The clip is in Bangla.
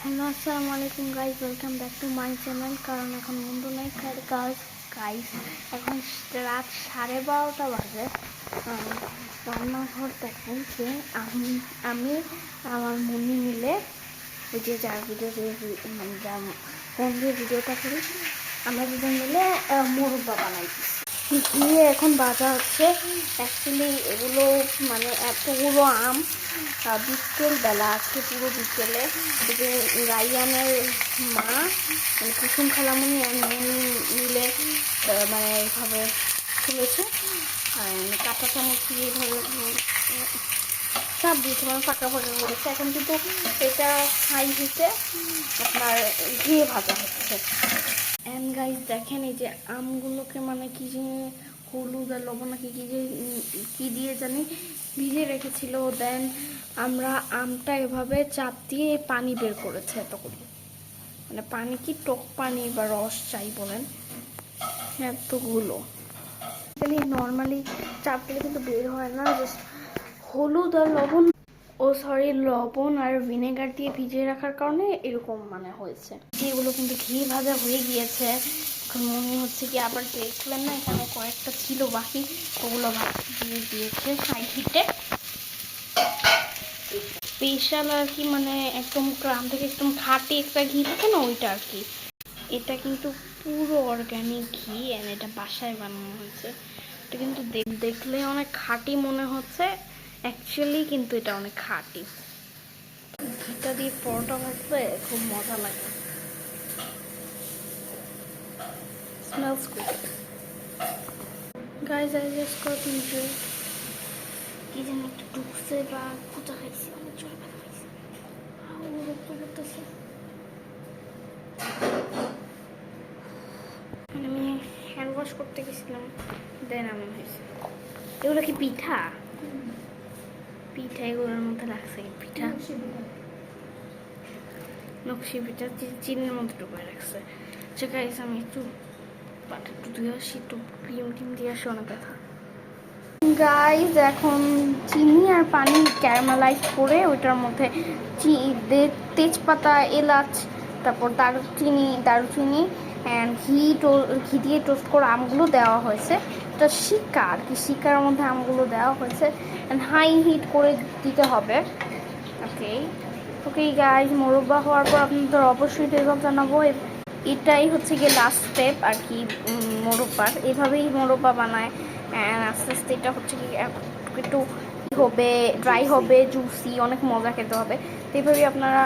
হ্যালো আসসালামু আলাইকুম guys, welcome back to my channel. কারণ এখন বন্ধু নাই গাইজ, এখন রাত 12:30 বাজে। রান্নাঘর দেখেন যে আমি আমার মনি মিলে ওই যে যার ভিডিও মানে যার ফোন দিয়ে ভিডিওটা করি, আমরা দুজন মিলে মোরব্বা বানাইছি। দিয়ে এখন বাজা হচ্ছে। অ্যাকচুয়ালি এগুলো মানে এতগুলো আম বিকেলবেলা, আজকে পুরো বিকেলে যে রাইয়ানের মা মানে কুসুম খালামুনি মিলে মানে এইভাবে তুলেছে, কাঁটা চামচ দিয়ে এইভাবে চাপ দিয়েছে, মানে ফাঁকা ফাঁকা করেছে। এখন কিন্তু এটা হাই হিটে আপনার ঘিয়ে ভাজা হচ্ছে। অ্যান্ড গাইজ দেখেন, এই যে আমগুলোকে মানে কি যে হলুদ আর লবণ নাকি কি দিয়ে জানি ভিজে রেখেছিল। দেন আমরা আমটা এভাবে চাপ দিয়ে পানি বের করেছে এতগুলো, মানে পানি কি টক পানি বা রস চাই বলেন, এতগুলো নর্মালি চাপ দিলে কিন্তু বের হয় না। জাস্ট হলুদ আর লবণ লবণ আর ভিনেগার দিয়ে ভিজিয়ে রাখার কারণে এরকম মানে হয়েছে। যেগুলো কিন্তু ঘি ভাজা হয়ে গিয়েছে। এখন মনে হচ্ছে কি আবার দেখলেন না, এখানে কয়েকটা ছিল বাকি, ওগুলো দিয়ে দিয়েছে হাই হিটে। স্পেশাল আর কি, মানে একদম গ্রাম থেকে একদম খাঁটি একটা ঘি থাকে না, ওইটা আর কি। এটা কিন্তু পুরো অর্গ্যানিক ঘি, এন্ড এটা বাসায় বানানো হয়েছে। এটা কিন্তু দেখলে অনেক খাঁটি মনে হচ্ছে, অ্যাকচুয়ালি কিন্তু এটা অনেক খাঁটি। ঘিটা দিয়ে পরোটা ভাজলে খুব মজা লাগে। Smells good. Guys, I just got injured. কি যেন একটা ঢুকছে বা খোঁচা খাইছে, অনেক জোরে ব্যথা খাইছে, রক্ত পড়তেছে। মানে আমি হ্যান্ড ওয়াশ করতে গেছিলাম, দেন এমন হয়েছে। এগুলো কি পিঠা? পিঠা এগুলোর মধ্যে লাগছে পিঠা, নকশি পিঠা চিনির মধ্যে ঢুকায় রাখছে। আচ্ছা গাইস, আমি একটু পাটা একটু ধুয়ে আসি, একটু ক্রিম টিম দিয়ে আসি, অনেক ব্যথা। গাইস, এখন চিনি আর পানি ক্যারামেলাইজ করে ওইটার মধ্যে তেজপাতা, এলাচ, তারপর দারুচিনি অ্যান্ড ঘি দিয়ে টোস্ট করে আমগুলো দেওয়া হয়েছে। এটা শিকা আর কি, শিকার মধ্যে আমগুলো দেওয়া হয়েছে অ্যান্ড হাই হিট করে দিতে হবে। ওকে গাইস, মোরব্বা হওয়ার পর আপনাদের অবশ্যই রেজাল্ট জানাবো। এটাই হচ্ছে গিয়ে লাস্ট স্টেপ আর কি মোরব্বার। এভাবেই মোরব্বা বানায়। আস্তে আস্তে এটা হচ্ছে কি একটু হবে, ড্রাই হবে, জুসি, অনেক মজা খেতে হবে। তো এইভাবেই আপনারা